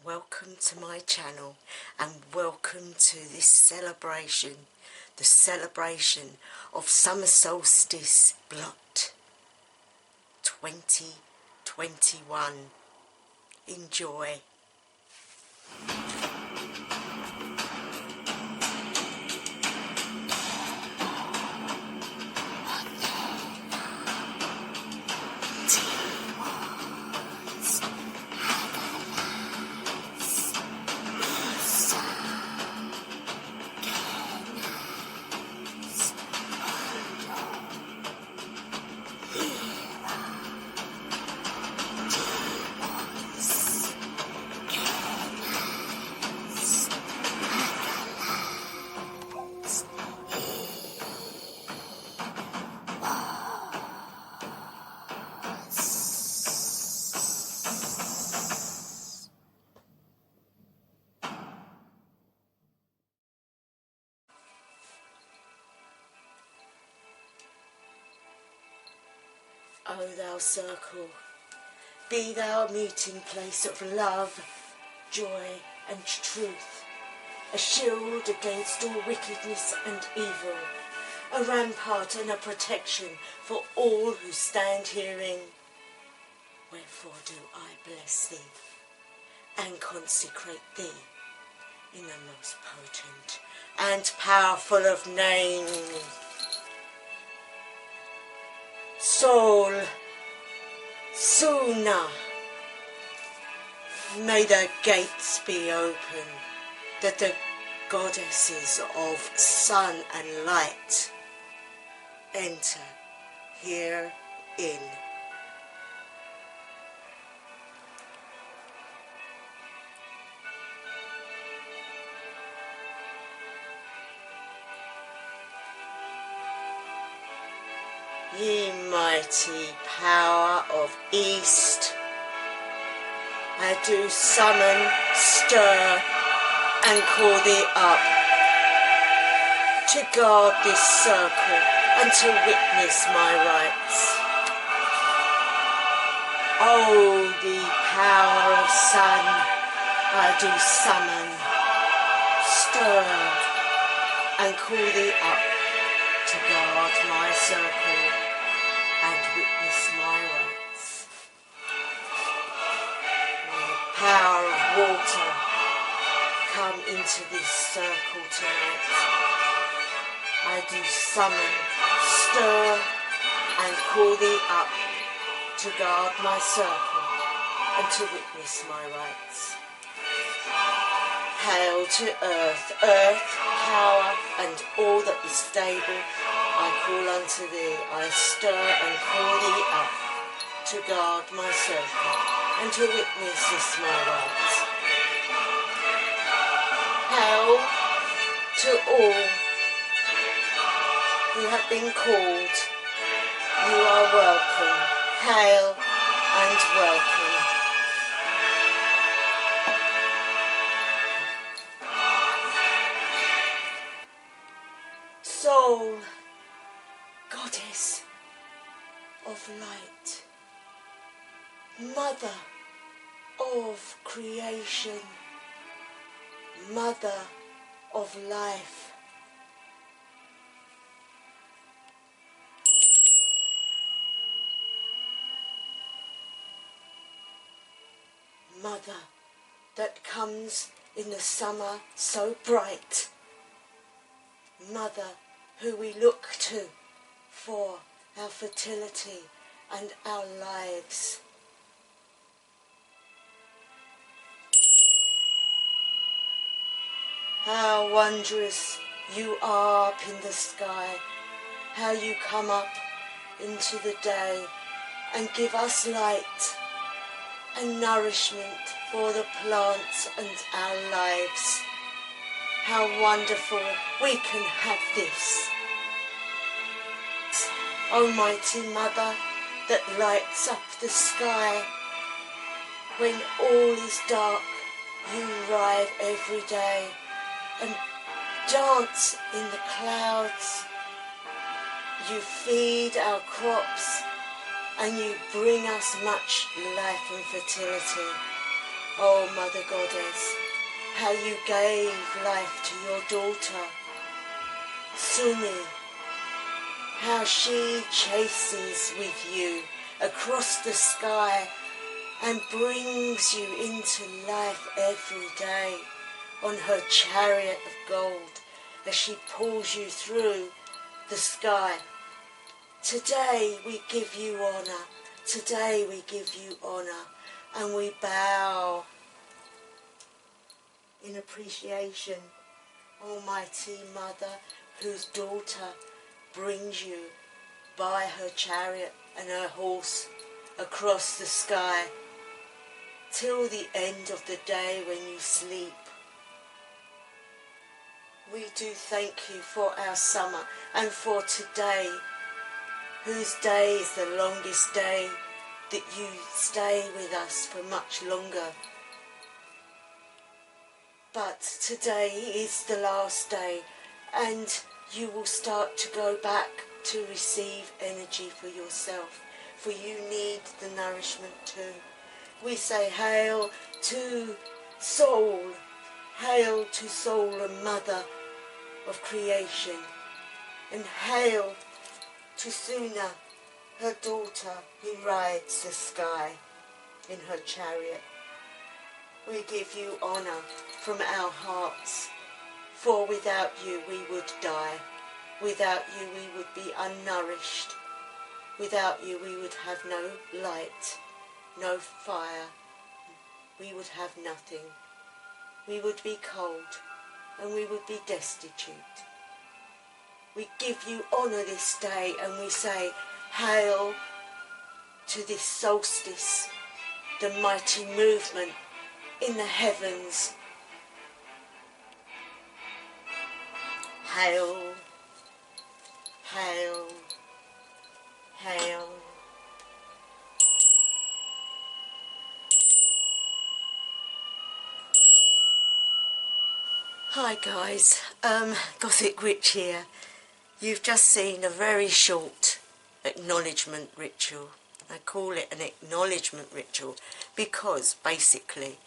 Welcome to my channel and welcome to this celebration, the celebration of Summer Solstice Blot 2021. Enjoy. O thou circle, be thou a meeting place of love, joy and truth, a shield against all wickedness and evil, a rampart and a protection for all who stand herein. Wherefore do I bless thee and consecrate thee in the most potent and powerful of names. Sunni. May the gates be open, that the goddesses of sun and light enter herein. Ye mighty power of East, I do summon, stir, and call thee up to guard this circle and to witness my rights. O the power of Sun, I do summon, stir, and call thee up to guard my circle and witness my rights. May the power of water come into this circle tonight. I do summon, stir, and call thee up to guard my circle and to witness my rights. Hail to earth, earth, power, and all that is stable, I call unto thee, I stir and call thee up to guard my circle and to witness this my rights. Hail to all who have been called, you are welcome. Hail and welcome. Soul, goddess of light, mother of creation, mother of life, mother that comes in the summer so bright, mother who we look to for our fertility and our lives. How wondrous you are up in the sky, how you come up into the day and give us light and nourishment for the plants and our lives. How wonderful we can have this. Almighty Mother that lights up the sky. When all is dark, you ride every day and dance in the clouds. You feed our crops and you bring us much life and fertility. Oh, Mother Goddess, how you gave life to your daughter, Sunni, how she chases with you across the sky and brings you into life every day on her chariot of gold as she pulls you through the sky. Today we give you honour, today we give you honour, and we bow in appreciation, Almighty Mother, whose daughter brings you by her chariot and her horse across the sky till the end of the day when you sleep. We do thank you for our summer and for today, whose day is the longest day, that you stay with us for much longer. But today is the last day, and you will start to go back to receive energy for yourself, for you need the nourishment too. We say hail to soul, hail to soul and mother of creation, and hail to Suna, her daughter, who rides the sky in her chariot. We give you honour from our hearts, for without you we would die, without you we would be unnourished, without you we would have no light, no fire, we would have nothing. We would be cold and we would be destitute. We give you honour this day and we say, hail to this solstice, the mighty movement in the heavens. Hail, hail, hail. Hi guys, Gothic Witch here. You've just seen a very short acknowledgement ritual. I call it an acknowledgement ritual because basically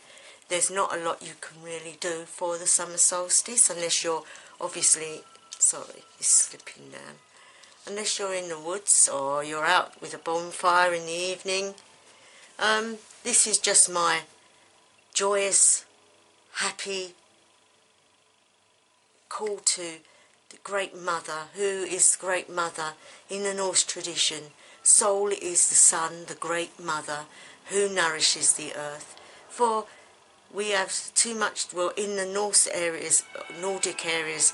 there's not a lot you can really do for the summer solstice unless you're obviously, sorry, it's slipping down, unless you're in the woods or you're out with a bonfire in the evening. This is just my joyous, happy call to the Great Mother, who is the Great Mother in the Norse tradition. Sol is the sun, the Great Mother, who nourishes the earth. For we have too much, well, in the Norse areas, Nordic areas,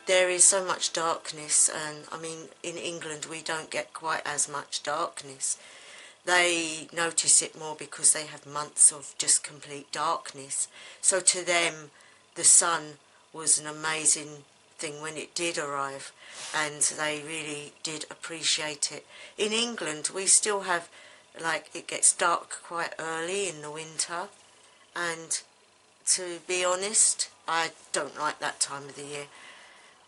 there is so much darkness, and I mean, in England we don't get quite as much darkness. They notice it more because they have months of just complete darkness. So to them, the sun was an amazing thing when it did arrive, and they really did appreciate it. In England we still have, like, it gets dark quite early in the winter, and to be honest, I don't like that time of the year.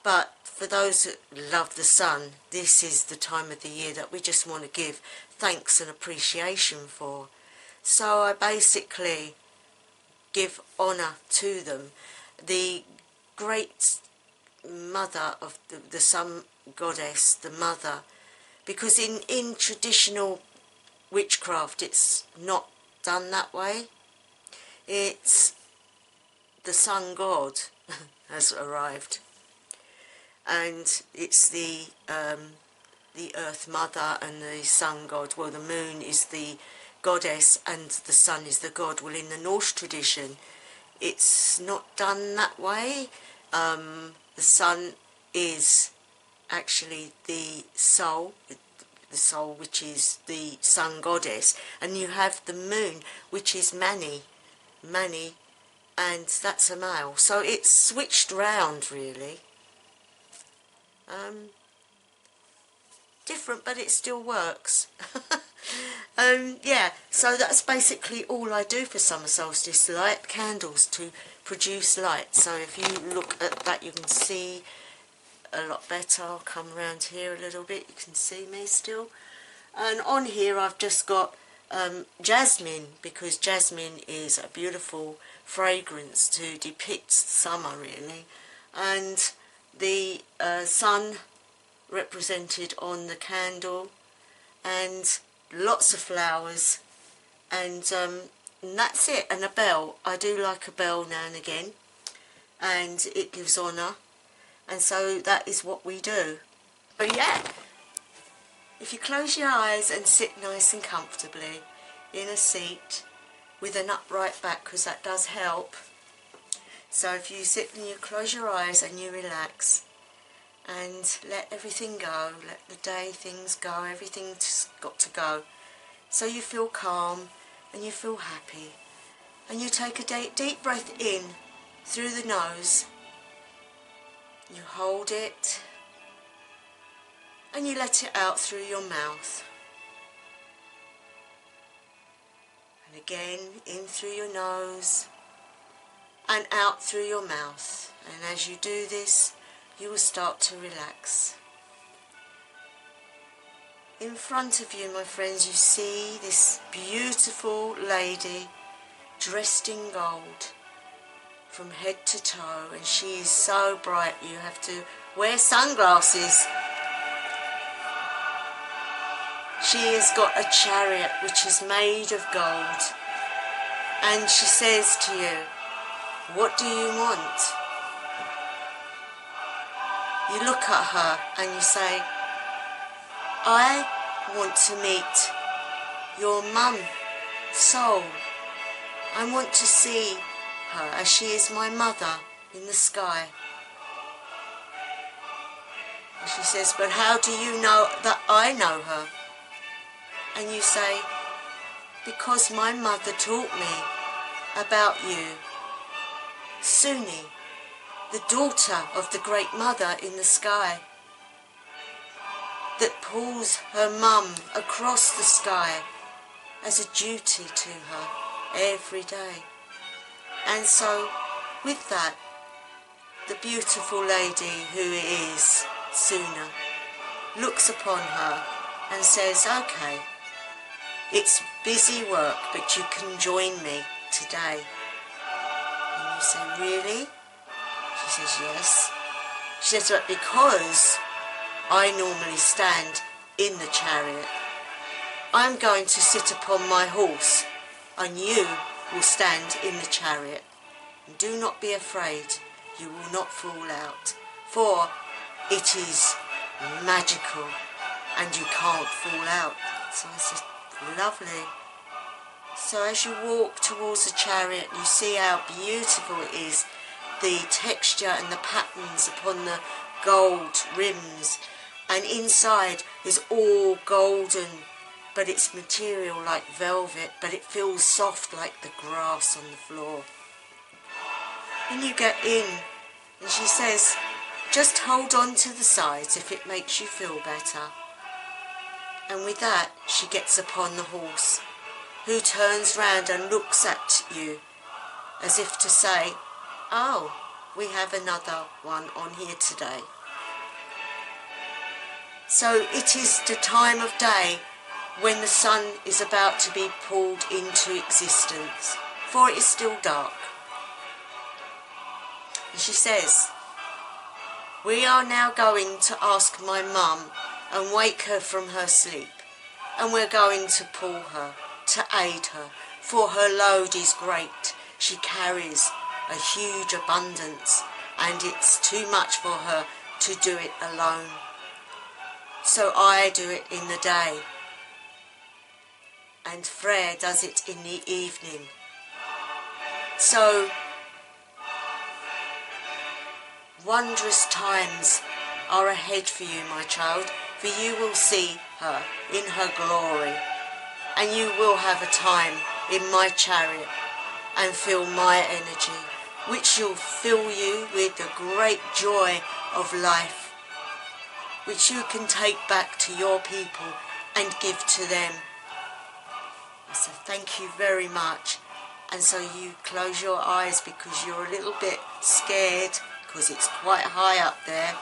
But for those that love the sun, this is the time of the year that we just want to give thanks and appreciation for. So I basically give honour to them, the great mother of the sun goddess, the mother, because in traditional witchcraft it's not done that way. It's the sun god has arrived, and it's the earth mother and the sun god. Well, the moon is the goddess and the sun is the god. Well, in the Norse tradition it's not done that way. The sun is actually the soul, which is the sun goddess, and you have the moon, which is Mani, and that's a male. So it's switched round really. Different, but it still works. Yeah, so that's basically all I do for summer solstice, light candles to produce light. So if you look at that you can see a lot better. I'll come around here a little bit, you can see me still. And on here I've just got jasmine, because jasmine is a beautiful fragrance to depict summer really, and the sun represented on the candle, and lots of flowers, and that's it. And a bell. I do like a bell now and again, and it gives honour, and so that is what we do. But yeah, if you close your eyes and sit nice and comfortably in a seat with an upright back, because that does help. So if you sit and you close your eyes and you relax and let everything go, let the day things go, everything's got to go, so you feel calm and you feel happy, and you take a deep breath in through the nose, you hold it and you let it out through your mouth, and again in through your nose and out through your mouth. And as you do this, you will start to relax. In front of you, my friends, you see this beautiful lady dressed in gold from head to toe, and she is so bright you have to wear sunglasses. She has got a chariot which is made of gold, and she says to you, "What do you want?" You look at her and you say, "I want to meet your mum, soul. I want to see her as she is my mother in the sky." And she says, "But how do you know that I know her?" And you say, "Because my mother taught me about you, Sunni, the daughter of the great mother in the sky, that pulls her mum across the sky as a duty to her every day." And so with that, the beautiful lady who is Sunni looks upon her and says, "Okay, it's busy work, but you can join me today." And you say, "Really?" She says, "Yes." She says, "But because I normally stand in the chariot, I'm going to sit upon my horse, and you will stand in the chariot. And do not be afraid, you will not fall out, for it is magical and you can't fall out." So I said, "Lovely." So as you walk towards the chariot, you see how beautiful it is, the texture and the patterns upon the gold rims, and inside is all golden, but it's material like velvet, but it feels soft like the grass on the floor. And you get in, and she says, "Just hold on to the sides if it makes you feel better." And with that, she gets upon the horse, who turns round and looks at you as if to say, "Oh, we have another one on here today." So it is the time of day when the sun is about to be pulled into existence, for it is still dark. And she says, "We are now going to ask my mum and wake her from her sleep, and we're going to pull her, to aid her, for her load is great. She carries a huge abundance, and it's too much for her to do it alone. So I do it in the day, and Freyr does it in the evening. So wondrous times are ahead for you, my child, for you will see her in her glory, and you will have a time in my chariot and feel my energy, which will fill you with the great joy of life, which you can take back to your people and give to them." So thank you very much. And so you close your eyes because you're a little bit scared because it's quite high up there.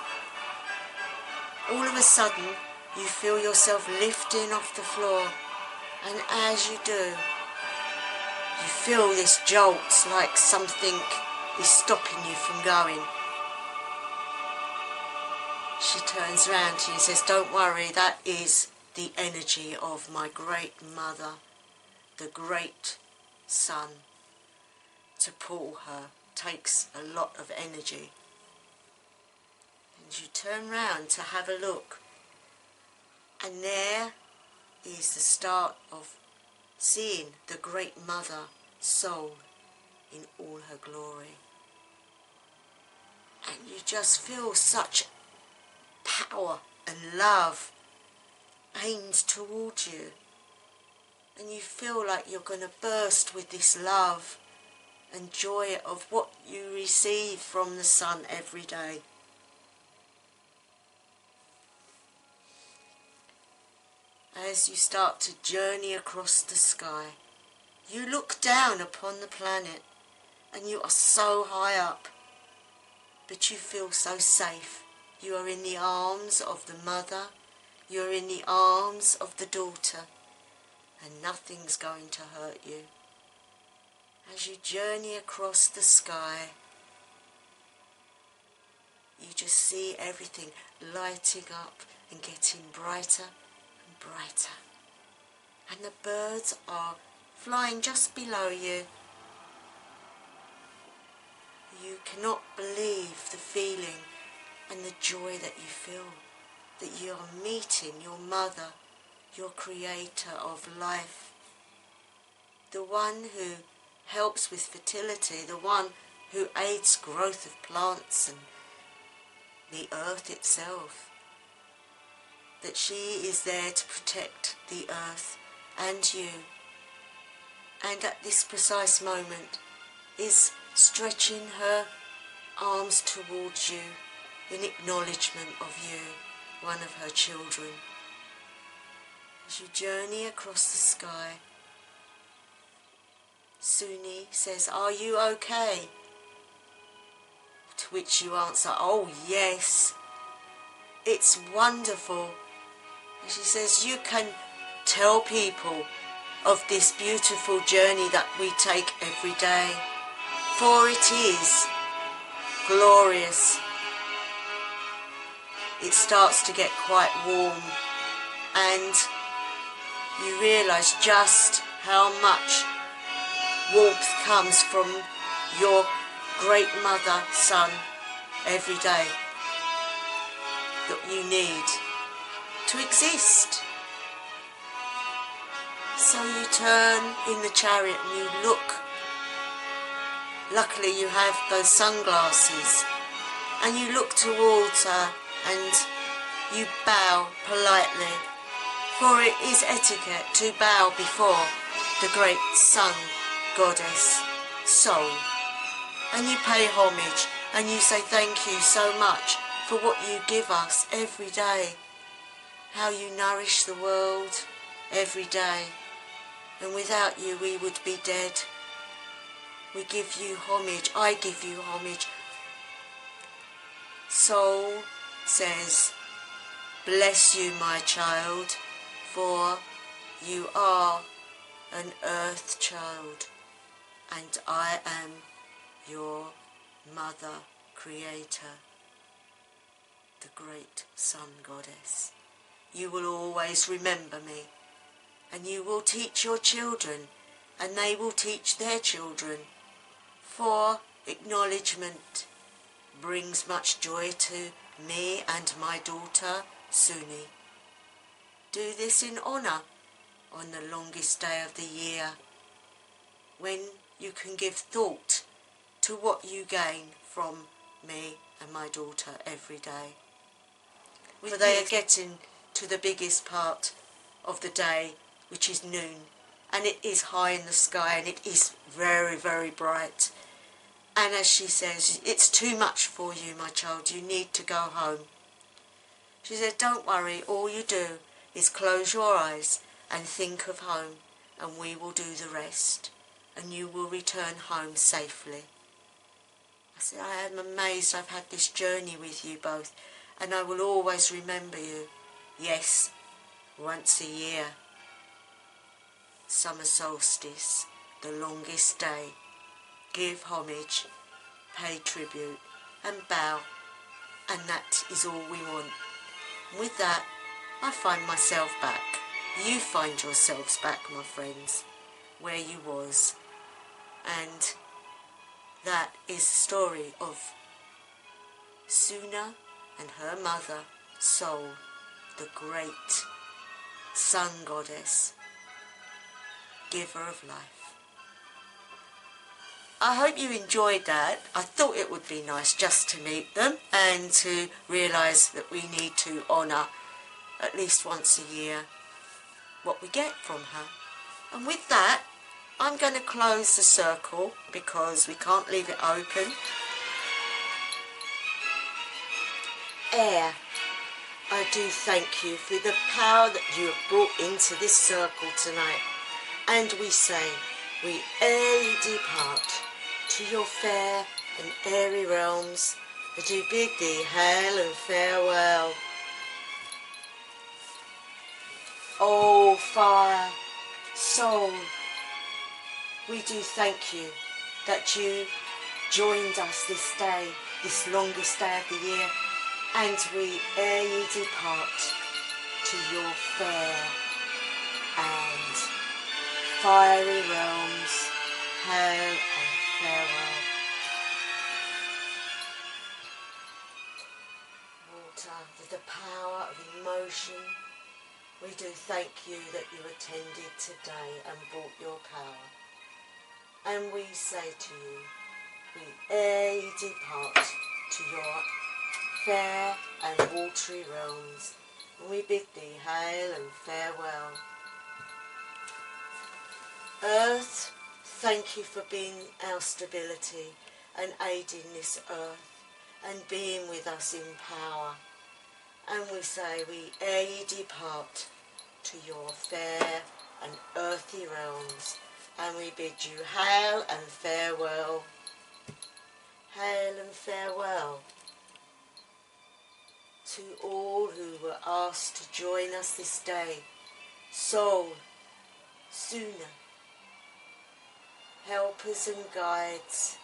All of a sudden you feel yourself lifting off the floor, And as you do, you feel this jolt, like something is stopping you from going. She turns around to you and says, don't worry, that is the energy of my great mother, the great sun. To pull her takes a lot of energy. And you turn round to have a look, and there is the start of seeing the great mother soul in all her glory. And you just feel such power and love aimed towards you, and you feel like you're going to burst with this love and joy of what you receive from the sun every day. As you start to journey across the sky, you look down upon the planet, and you are so high up, but you feel so safe. You are in the arms of the mother, you are in the arms of the daughter, and nothing's going to hurt you. As you journey across the sky, you just see everything lighting up and getting brighter and brighter. And the birds are flying just below you. You cannot believe the feeling and the joy that you feel, that you are meeting your mother, your creator of life, the one who helps with fertility, the one who aids growth of plants and the earth itself, that she is there to protect the earth and you, and at this precise moment is stretching her arms towards you in acknowledgement of you, one of her children. As you journey across the sky, Sunni says, are you okay? To which you answer, oh yes, it's wonderful. And she says, you can tell people of this beautiful journey that we take every day, for it is glorious. It starts to get quite warm, and you realise just how much warmth comes from your great mother, sun, every day that you need to exist. So you turn in the chariot and you look. Luckily you have those sunglasses, and you look towards her and you bow politely, for it is etiquette to bow before the great sun goddess soul, and you pay homage and you say thank you so much for what you give us every day, how you nourish the world every day, and without you we would be dead. We give you homage, I give you homage. Soul says, bless you my child, for you are an earth child, and I am your mother creator, the great sun goddess. You will always remember me, and you will teach your children, and they will teach their children, for acknowledgement brings much joy to me and my daughter Sunni. Do this in honour on the longest day of the year, when you can give thought to what you gain from me and my daughter every day. For they are getting to the biggest part of the day, which is noon, and it is high in the sky and it is very, very bright. And as she says, it's too much for you, my child, you need to go home. She said, don't worry, all you do is close your eyes and think of home, and we will do the rest, and you will return home safely. I said, I am amazed I've had this journey with you both, and I will always remember you. Yes, once a year. summer solstice, the longest day. Give homage, pay tribute and bow, and that is all we want. With that, I find myself back. You find yourselves back, my friends, where you was. And that is the story of Suna and her mother, Sol, the great sun goddess, giver of life. I hope you enjoyed that. I thought it would be nice just to meet them and to realise that we need to honour at least once a year what we get from her. And with that, I'm going to close the circle because we can't leave it open. Air, I do thank you for the power that you have brought into this circle tonight. And we say, we ere ye depart to your fair and airy realms, I do bid thee hail and farewell. Oh, fire, soul, we do thank you that you joined us this day, this longest day of the year, and we ere ye depart to your fair and fiery realms, hail and farewell. Water, with the power of emotion, we do thank you that you attended today and brought your power. And we say to you, we ere ye depart to your fair and watery realms, and we bid thee hail and farewell. Earth, thank you for being our stability and aiding this earth and being with us in power. And we say, we ere ye depart to your fair and earthy realms, and we bid you hail and farewell. Hail and farewell to all who were asked to join us this day. Sol, Suna, helpers and guides,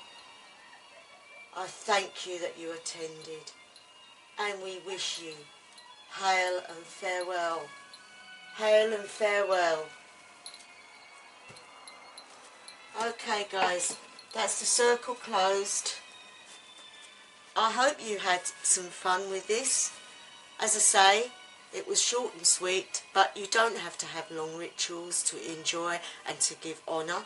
I thank you that you attended, and we wish you hail and farewell. Hail and farewell. Okay guys, that's the circle closed. I hope you had some fun with this. As I say, it was short and sweet, but you don't have to have long rituals to enjoy and to give honour.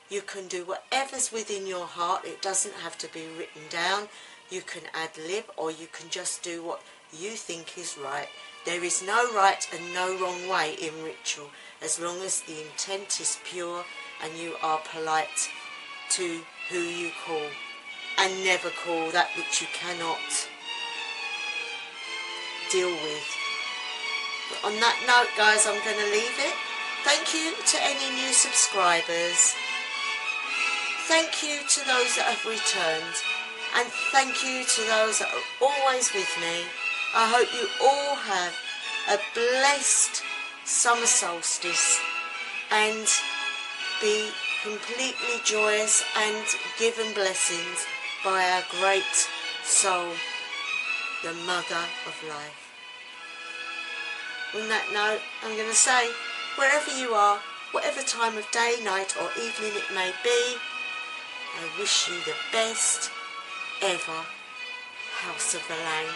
You can do whatever's within your heart. It doesn't have to be written down. You can ad-lib, or you can just do what you think is right. There is no right and no wrong way in ritual, as long as the intent is pure and you are polite to who you call, and never call that which you cannot deal with. But on that note, guys, I'm going to leave it. Thank you to any new subscribers. Thank you to those that have returned, and thank you to those that are always with me. I hope you all have a blessed summer solstice and be completely joyous and given blessings by our great soul, the Mother of Life. On that note, I'm going to say, wherever you are, whatever time of day, night or evening it may be, I wish you the best ever House of the Lang.